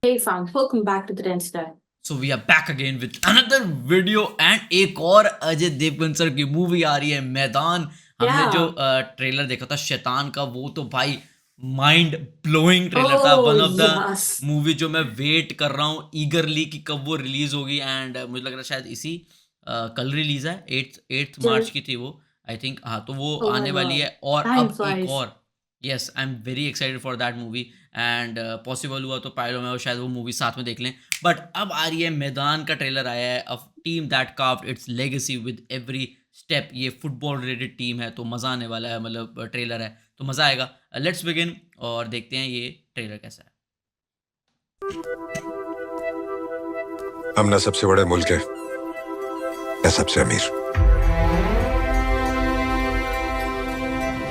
Hey fam, welcome back to the Ten Star. So we are back again with another video and एक और Ajay Devgan sir की मूवी आ रही है मैदान। हमने जो Yeah. ट्रेलर देखा था शैतान का, वो तो भाई माइंड ब्लोइंग ट्रेलर था। Oh one of the yes. Movie जो मैं वेट कर रहा हूँ ईगरली कि कब वो रिलीज होगी। एंड मुझे लग रहा है शायद इसी कल रिलीज है, 8th मार्च Just की थी वो, आई थिंक। हाँ, तो वो oh my आने वाली god. है और Time अब एक flies. और। Yes, I am very excited for that movie. And possible हुआ तो पायलो में और शायद वो मूवी साथ में देख लें। बट अब आ रही है मैदान का ट्रेलर आया है, a team that carved it's legacy with every step. ये फुटबॉल रिलेटेड टीम है तो मज़ा आने वाला है, मतलब ट्रेलर है तो मज़ा आएगा। लेट्स बिगिन और देखते हैं ये ट्रेलर कैसा है। हम ना सबसे बड़े मुल्क है या सबसे अमीर।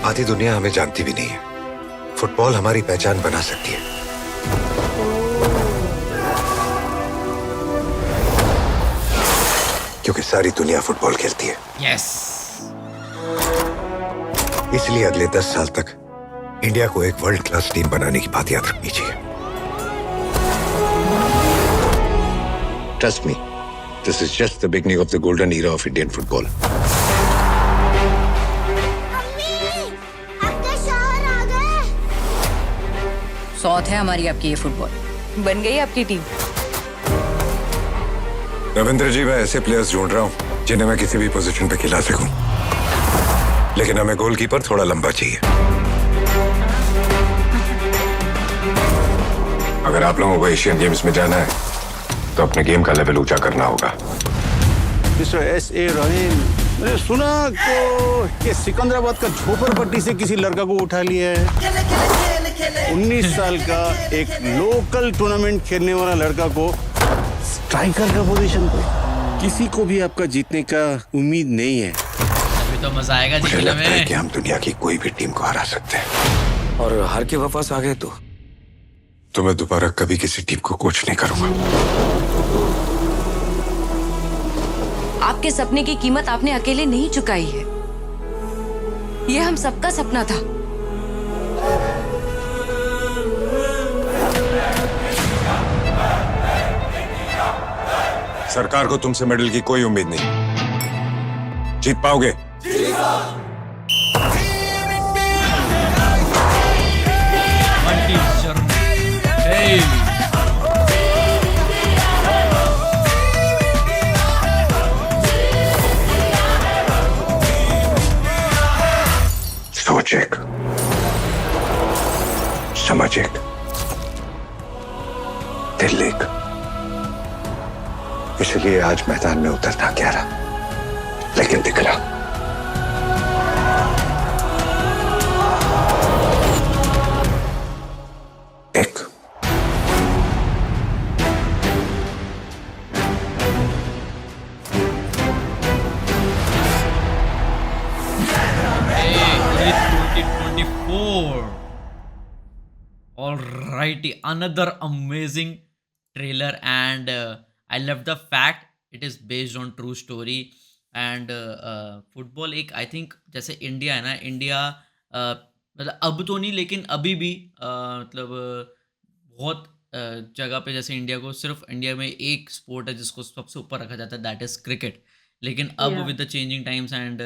आधी दुनिया हमें जानती भी नहीं है। फुटबॉल हमारी पहचान बना सकती है। क्योंकि सारी दुनिया फुटबॉल खेलती है। यस, इसलिए अगले 10 साल तक इंडिया को एक वर्ल्ड क्लास टीम बनाने की बात याद रखनी चाहिए। Trust me, this is just the beginning of the golden era of Indian football. सौत है हमारी आपकी ये फुटबॉल। बन गई आपकी टीम। रविंद्र जी, मैं ऐसे प्लेयर्स ढूंढ रहा हूं जिन्हें मैं किसी भी पोजीशन पे खिला सकूं, लेकिन हमें गोलकीपर थोड़ा लंबा चाहिए। अगर आप लोगों को एशियन गेम्स में जाना है तो अपने गेम का लेवल ऊंचा करना होगा। Mister S.A. रहीम, मैंने सुना तो कि सिकंदराबाद का झोपड़पट्टी से किसी लड़का को उठा लिया है। 19 साल का एक लोकल टूर्नामेंट खेलने वाला लड़का को स्ट्राइकर का पोजीशन पे। किसी को भी आपका जीतने का उम्मीद नहीं है। अभी तो मज़ा आएगा मुझे जीतने लगता है कि में। हम दुनिया की कोई भी टीम को हरा सकते हैं। और हार के वापस आ गए तो मैं दोबारा कभी किसी टीम को कोच नहीं करूंगा। आपके सपने की कीमत आपने अकेले नहीं चुकाई है। ये हम सबका सपना था। सरकार को तुमसे मेडल की कोई उम्मीद नहीं। जीत पाओगे? बंटी शर्मा, hey! सोच एक, समझ एक, दिल एक। इसलिए आज मैदान में उतरना क्या रहा, लेकिन दिख रहा। एक Hey, it's 2024. Alrighty, another amazing trailer, and I love the fact it is based on true story. And football एक, आई थिंक जैसे इंडिया है ना, इंडिया मतलब अब तो नहीं लेकिन अभी भी मतलब बहुत जगह पे, जैसे इंडिया को सिर्फ इंडिया में एक स्पोर्ट है जिसको सबसे ऊपर रखा जाता है, दैट इज़ क्रिकेट। लेकिन अब Yeah. With the changing times and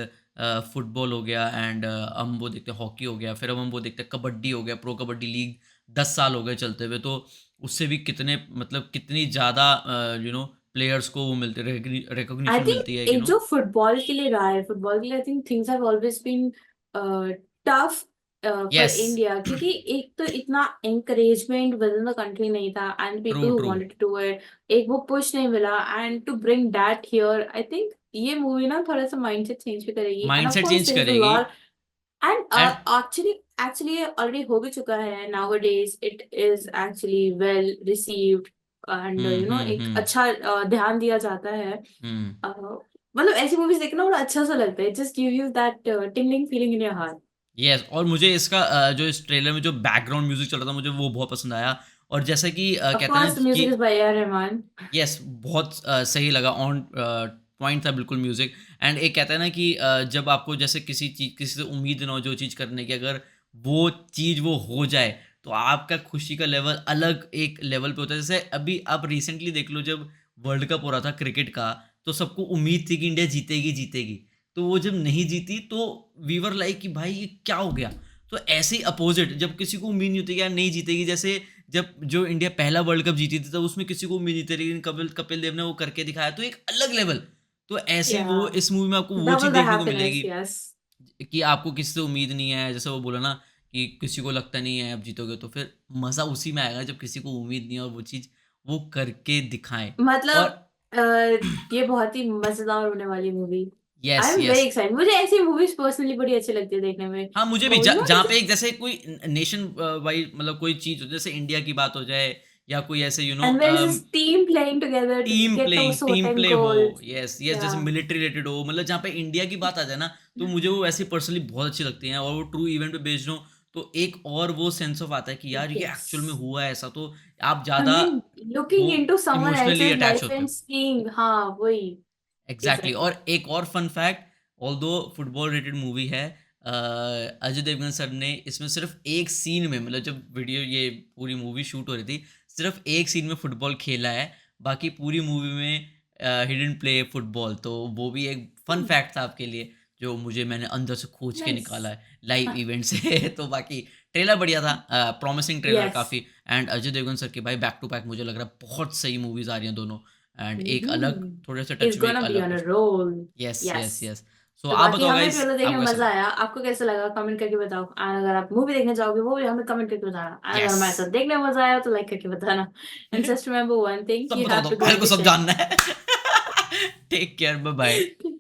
football हो गया, एंड हम वो देखते हैं हॉकी हो गया, फिर अब हम वो देखते हैं कबड्डी हो गया, प्रो कबड्डी लीग 10 साल हो गए चलते हुए। तो उससे भी कितने मतलब कितनी ज़्यादा प्लेयर्स को वो मिलते, I रिकॉग्निशन think मिलती है, एक जो फुटबॉल के लिए रहा है, फुटबॉल के लिए I think things have always been tough for yes, India, क्योंकि एक तो इतना encouragement within the country नहीं था and true people who true. Wanted to do it, एक वो पुश नहीं मिला, and to bring that here I think ये मूवी ना थोड़ा सा माइंडसेट चेंज भी करेगी, and of mindset course change there is a करेगी। लॉट। एंड एंड एक्चुअली ये ऑलरेडी हो भी चुका है, nowadays it is actually well received, and एक हम्म। अच्छा ध्यान दिया जाता है। हम्म। मतलब ऐसी मूवीज देखना बड़ा अच्छा सा लगता है, just give you that tingling feeling in your heart. Yes, और मुझे इसका जो इस ट्रेलर में जो बैकग्राउंड म्यूजिक चल रहा था मुझे वो बहुत पसंद आया। और जैसा कि ऑफ कहते हैं कोर्स द ना कि music is by A Rahman. Yes, बहुत सही लगा, ऑन पॉइंट था बिल्कुल म्यूजिक। एंड एक कहता है ना कि जब आपको जैसे किसी चीज़, किसी से उम्मीद ना हो जो चीज़ करने की, अगर वो चीज़ वो हो जाए तो आपका खुशी का लेवल अलग एक लेवल पे होता है। जैसे अभी आप रिसेंटली देख लो, जब वर्ल्ड कप हो रहा था क्रिकेट का, तो सबको उम्मीद थी कि इंडिया जीतेगी जीतेगी, तो वो जब नहीं जीती तो वी वर लाइक कि भाई ये क्या हो गया। तो ऐसे ही अपोजिट, जब किसी को उम्मीद नहीं होती कि यार नहीं जीतेगी, जैसे जब जो इंडिया पहला वर्ल्ड कप जीती थी तब उसमें किसी को उम्मीद नहीं थी, लेकिन कपिल देव ने वो करके दिखाया, तो एक अलग लेवल। तो ऐसे ही वो Yeah. इस मूवी में आपको वो Double चीज़ the देखने को happiness, मिलेगी yes. कि आपको किसी से उम्मीद नहीं है, जैसे वो बोला ना कि किसी को लगता नहीं है अब जीतोगे, तो फिर मज़ा उसी में आएगा जब किसी को उम्मीद नहीं है और वो चीज़ वो करके दिखाएं। मतलब और ये बहुत ही मजेदार होने वाली movie. I yes am very yes, excited. मुझे ऐसी मूवीज पर्सनली बड़ी अच्छी लगती है देखने में। हाँ मुझे भी, और यू नो जहाँ पे एक जैसे कोई नेशन वाइड मतलब कोई चीज़ हो, जैसे इंडिया की बात हो जाए या कोई ऐसे and there is this team playing together to get those team certain play हो, goals. यस यस, जैसे Yeah. मिलिट्री रिलेटेड हो, मतलब जहाँ पे इंडिया की बात आ जाए ना, तो मुझे वो ऐसी पर्सनली बहुत अच्छी लगती हैं, और वो ट्रू इवेंट पे बेस्ड हो, तो एक और वो सेंस ऑफ आता है कि यार ये एक्चुअल में Yes. हुआ है ऐसा, तो आप I ज़्यादा mean, looking वो into someone emotionally else's attach life होते हो। and seeing, हाँ वही एग्जैक्टली exactly. और एक और fun fact, although football related movie है, अजय देवगन सर ने इसमें सिर्फ एक सीन में, मतलब जब वीडियो ये पूरी मूवी शूट हो रही थी, सिर्फ एक सीन में फुटबॉल खेला है, बाकी पूरी मूवी में ही डिडंट प्ले फुटबॉल। तो वो भी एक फन फैक्ट था आपके लिए, जो मुझे मैंने अंदर से खोज के निकाला Nice. है लाइव हाँ, इवेंट से। तो बाकी ट्रेलर बढ़िया था, प्रॉमिसिंग ट्रेलर yes. काफ़ी, एंड अजय देवगन सर की भाई बैक टू बैक मुझे लग रहा है बहुत सही मूवीज आ रही हैं दोनों, एंड एक अलग हम्म थोड़े से He's टच में एक gonna be अलग on a कुछ। roll. Yes Yes. Yes yes. So तो आप बाकी बताओ हमें गाइस, ट्रेलर देखने आपको में कैसा मजा लगा? आया। आपको कैसा लगा कमेंट करके बताओ। और अगर आप मूवी देखने जाओगे वो भी हमें कमेंट करके बताना। और अगर यस। हमारे साथ देखने में मजा आया तो लाइक करके बताना। And just remember one thing, सब यू बता हैव दो, टू डू मेरे को द सब शेयर। जानना है। Take care, bye bye.